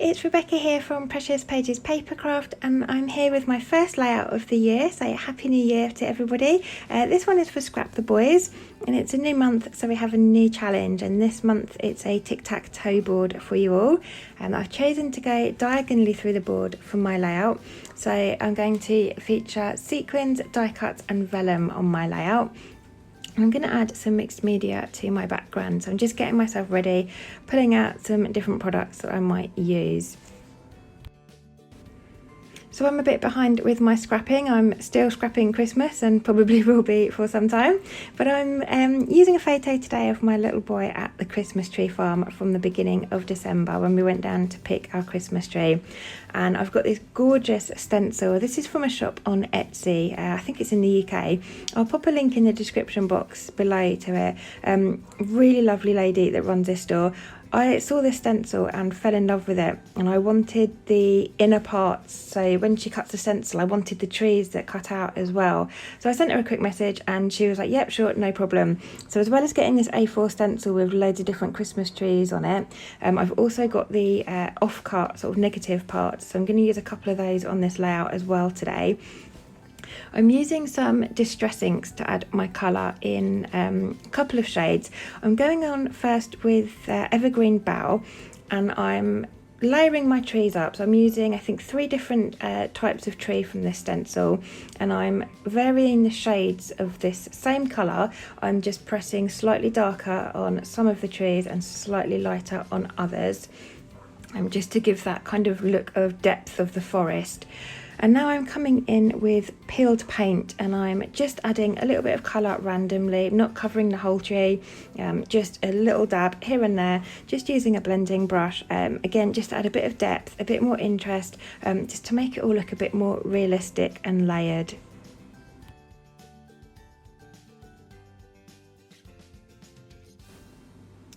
it's Rebecca here from Precious Pages Papercraft, and I'm here with my first layout of the year, so Happy New Year to everybody. This one is for Scrap the Boys, and it's a new month, so we have a new challenge, and this month it's a Tic Tac Toe board for you all, and I've chosen to go diagonally through the board for my layout. So I'm going to feature sequins, die cuts and vellum on my layout. I'm going to add some mixed media to my background, so I'm just getting myself ready, pulling out some different products that I might use. So I'm a bit behind with my scrapping. I'm still scrapping Christmas and probably will be for some time, but I'm using a photo today of my little boy at the Christmas tree farm from the beginning of December when we went down to pick our Christmas tree. And I've got this gorgeous stencil. This is from a shop on Etsy. I think it's in the UK. I'll pop a link in the description box below to it. Really lovely lady that runs this store. I saw this stencil and fell in love with it, and I wanted the inner parts, so when she cuts the stencil I wanted the trees that cut out as well. So I sent her a quick message and she was like, yep, sure, no problem. So as well as getting this A4 stencil with loads of different Christmas trees on it, I've also got the off-cut sort of negative parts, so I'm going to use a couple of those on this layout as well today. I'm using some distress inks to add my colour in a couple of shades. I'm going on first with Evergreen Bough, and I'm layering my trees up. So I'm using, I think, 3 different types of tree from this stencil, and I'm varying the shades of this same colour. I'm just pressing slightly darker on some of the trees and slightly lighter on others, just to give that kind of look of depth of the forest. And now I'm coming in with peeled paint, and I'm just adding a little bit of colour randomly, not covering the whole tree, just a little dab here and there, just using a blending brush, again just to add a bit of depth, a bit more interest, just to make it all look a bit more realistic and layered.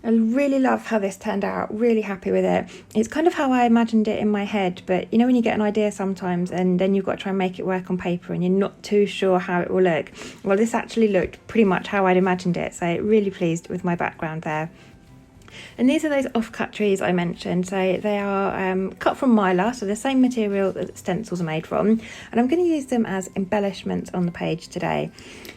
I really love how this turned out, really happy with it. It's kind of how I imagined it in my head, but you know when you get an idea sometimes and then you've got to try and make it work on paper and you're not too sure how it will look. Well, this actually looked pretty much how I'd imagined it, so really pleased with my background there. And these are those off-cut trees I mentioned, so they are cut from mylar, so the same material that the stencils are made from, and I'm going to use them as embellishments on the page today.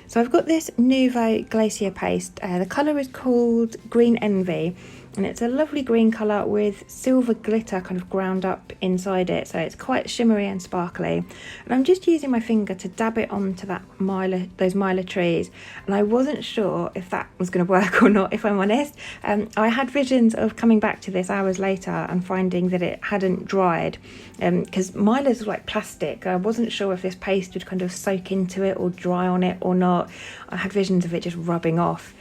So I've got this Nouveau Glacier paste, the colour is called Green Envy, and it's a lovely green colour with silver glitter kind of ground up inside it, so it's quite shimmery and sparkly. And I'm just using my finger to dab it onto that those mylar trees, and I wasn't sure if that was going to work or not, if I'm honest. I had visions of coming back to this hours later and finding that it hadn't dried, because mylar's like plastic. I wasn't sure if this paste would kind of soak into it or dry on it or not. I had visions of it just rubbing off.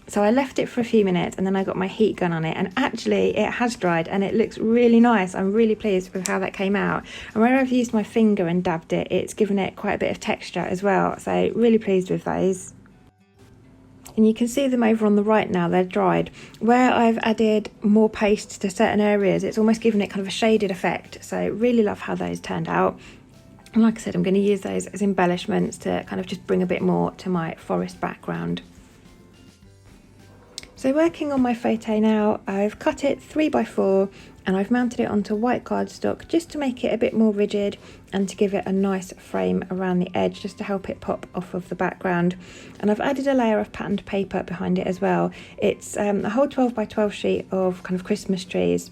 So I left it for a few minutes and then I got my heat gun on it, and actually it has dried and it looks really nice. I'm really pleased with how that came out, and where I've used my finger and dabbed it, it's given it quite a bit of texture as well, so really pleased with those. And you can see them over on the right now, they're dried. Where I've added more paste to certain areas, it's almost given it kind of a shaded effect, so really love how those turned out. And like I said, I'm going to use those as embellishments to kind of just bring a bit more to my forest background. So working on my photo now, I've cut it 3x4 and I've mounted it onto white cardstock just to make it a bit more rigid and to give it a nice frame around the edge, just to help it pop off of the background. And I've added a layer of patterned paper behind it as well. It's a whole 12x12 sheet of kind of Christmas trees,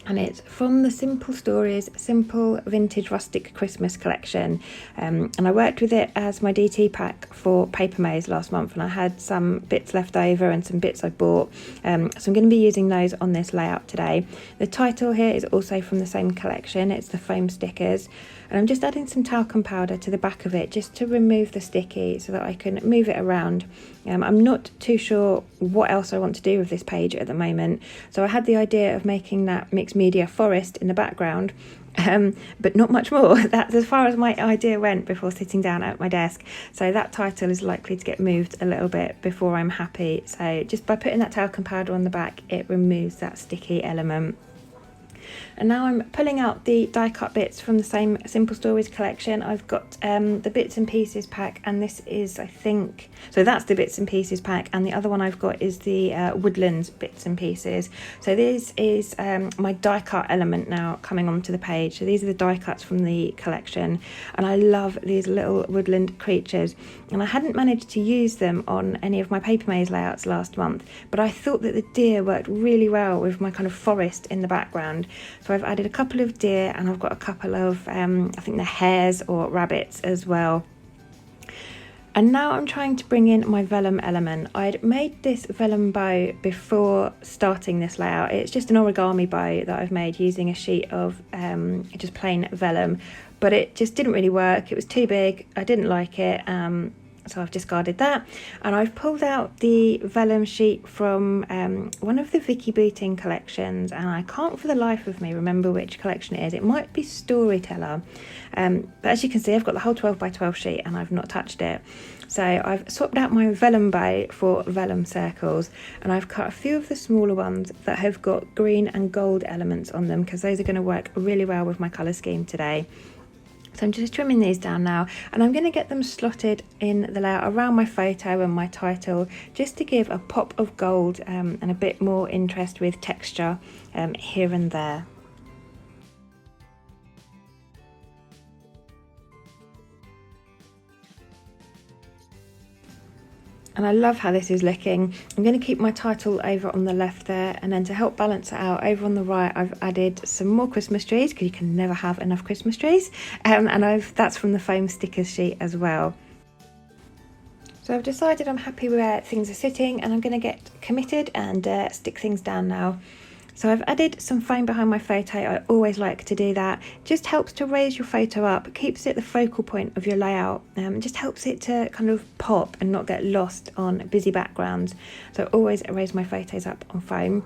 and it's from the Simple Stories Simple Vintage Rustic Christmas collection, and I worked with it as my DT pack for Paper Maze last month, and I had some bits left over and some bits I bought, so I'm going to be using those on this layout today. The title here is also from the same collection, it's the foam stickers, and I'm just adding some talcum powder to the back of it just to remove the sticky so that I can move it around. I'm not too sure what else I want to do with this page at the moment, so I had the idea of making that mixed media forest in the background, but not much more. That's as far as my idea went before sitting down at my desk, so that title is likely to get moved a little bit before I'm happy. So just by putting that talcum powder on the back, it removes that sticky element. And now I'm pulling out the die cut bits from the same Simple Stories collection. I've got the bits and pieces pack, and this is, I think, so that's the bits and pieces pack, and the other one I've got is the Woodlands bits and pieces. So this is my die cut element now coming onto the page. So these are the die cuts from the collection, and I love these little woodland creatures, and I hadn't managed to use them on any of my paper maze layouts last month, but I thought that the deer worked really well with my kind of forest in the background. So I've added a couple of deer, and I've got a couple of I think they're hares or rabbits as well. And now I'm trying to bring in my vellum element. I'd made this vellum bow before starting this layout. It's just an origami bow that I've made using a sheet of just plain vellum, but it just didn't really work. It was too big, I didn't like it, so I've discarded that. And I've pulled out the vellum sheet from one of the Vicky Booting collections, and I can't for the life of me remember which collection it is. It might be Storyteller, but as you can see, I've got the whole 12 by 12 sheet and I've not touched it. So I've swapped out my vellum bow for vellum circles, and I've cut a few of the smaller ones that have got green and gold elements on them, because those are going to work really well with my colour scheme today. So I'm just trimming these down now, and I'm going to get them slotted in the layout around my photo and my title, just to give a pop of gold and a bit more interest with texture here and there. And I love how this is looking. I'm going to keep my title over on the left there, and then to help balance it out, over on the right I've added some more Christmas trees, because you can never have enough Christmas trees, and that's from the foam stickers sheet as well. So I've decided I'm happy where things are sitting, and I'm going to get committed and stick things down now. So I've added some foam behind my photo. I always like to do that. Just helps to raise your photo up, keeps it the focal point of your layout, just helps it to kind of pop and not get lost on busy backgrounds. So I always raise my photos up on foam.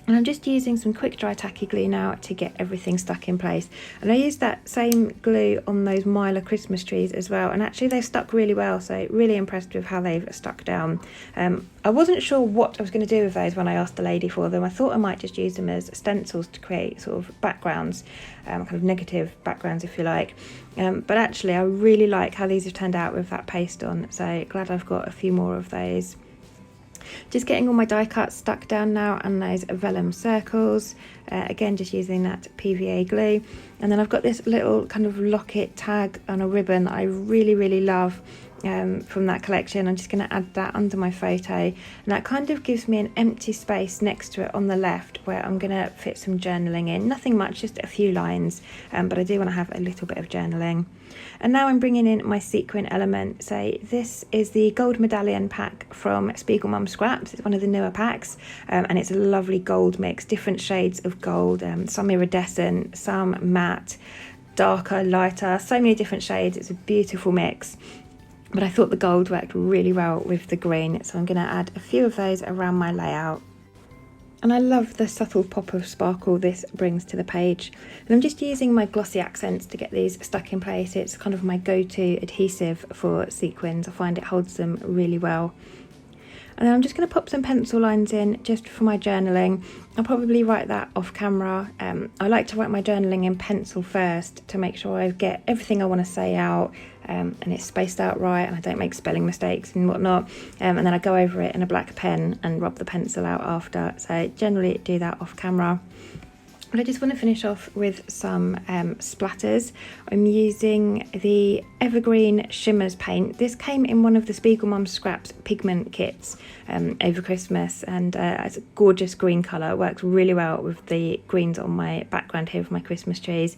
And I'm just using some quick dry tacky glue now to get everything stuck in place. And I used that same glue on those Myla Christmas trees as well, and actually they've stuck really well, so really impressed with how they've stuck down. I wasn't sure what I was going to do with those when I asked the lady for them. I thought I might just use them as stencils to create sort of backgrounds, kind of negative backgrounds if you like. But actually I really like how these have turned out with that paste on, so glad I've got a few more of those. Just getting all my die cuts stuck down now, and those vellum circles, again just using that PVA glue. And then I've got this little kind of locket tag on a ribbon that I really love from that collection. I'm just going to add that under my photo, and that kind of gives me an empty space next to it on the left where I'm going to fit some journaling in. Nothing much, just a few lines, but I do want to have a little bit of journaling. And now I'm bringing in my sequin element. So this is the gold medallion pack from Spiegel Mum Scraps. It's one of the newer packs, and it's a lovely gold mix, different shades of gold, some iridescent, some matte, darker, lighter, so many different shades. It's a beautiful mix. But I thought the gold worked really well with the green, so I'm going to add a few of those around my layout. And I love the subtle pop of sparkle this brings to the page. And I'm just using my glossy accents to get these stuck in place. It's kind of my go-to adhesive for sequins. I find it holds them really well. And then I'm just going to pop some pencil lines in just for my journaling. I'll probably write that off camera. I like to write my journaling in pencil first to make sure I get everything I want to say out, and it's spaced out right and I don't make spelling mistakes and whatnot. And then I go over it in a black pen and rub the pencil out after. So I generally do that off camera. But I just want to finish off with some splatters. I'm using the Evergreen Shimmers paint. This came in one of the Spiegel Mum Scraps pigment kits over Christmas, and it's a gorgeous green colour. It works really well with the greens on my background here of my Christmas trees.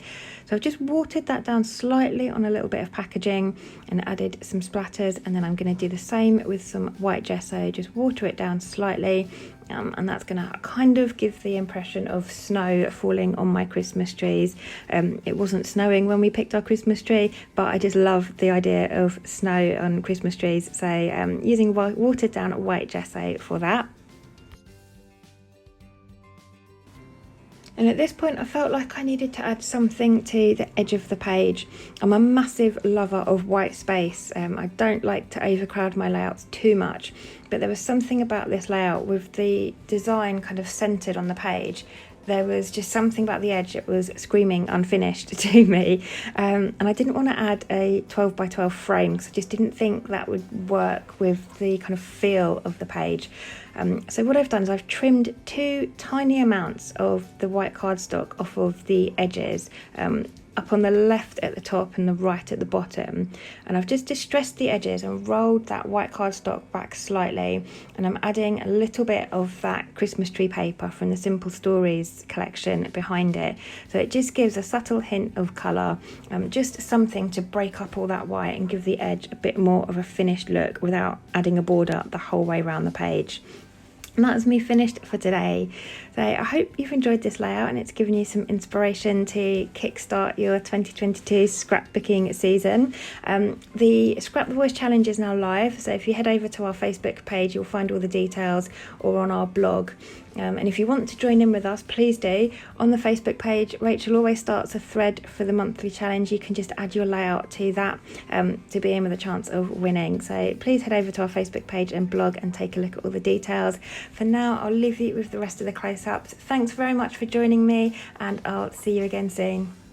So I've just watered that down slightly on a little bit of packaging and added some splatters, and then I'm going to do the same with some white gesso, just water it down slightly. And that's going to kind of give the impression of snow falling on my Christmas trees. It wasn't snowing when we picked our Christmas tree, but I just love the idea of snow on Christmas trees. So using watered down white gesso for that. And at this point I felt like I needed to add something to the edge of the page. I'm a massive lover of white space. I don't like to overcrowd my layouts too much, but there was something about this layout with the design kind of centered on the page there was just something about the edge that was screaming unfinished to me, and I didn't want to add a 12 by 12 frame because I just didn't think that would work with the kind of feel of the page. So what I've done is I've trimmed 2 tiny amounts of the white cardstock off of the edges, up on the left at the top and the right at the bottom, and I've just distressed the edges and rolled that white cardstock back slightly, and I'm adding a little bit of that Christmas tree paper from the Simple Stories collection behind it, so it just gives a subtle hint of colour, just something to break up all that white and give the edge a bit more of a finished look without adding a border the whole way around the page. And that's me finished for today. So I hope you've enjoyed this layout and it's given you some inspiration to kickstart your 2022 scrapbooking season. The Scrap the Voice challenge is now live, so if you head over to our Facebook page you'll find all the details, or on our blog. And if you want to join in with us, please do. On the Facebook page, Rachel always starts a thread for the monthly challenge. You can just add your layout to that to be in with a chance of winning. So please head over to our Facebook page and blog and take a look at all the details. For now, I'll leave you with the rest of the close-ups. Thanks very much for joining me, and I'll see you again soon.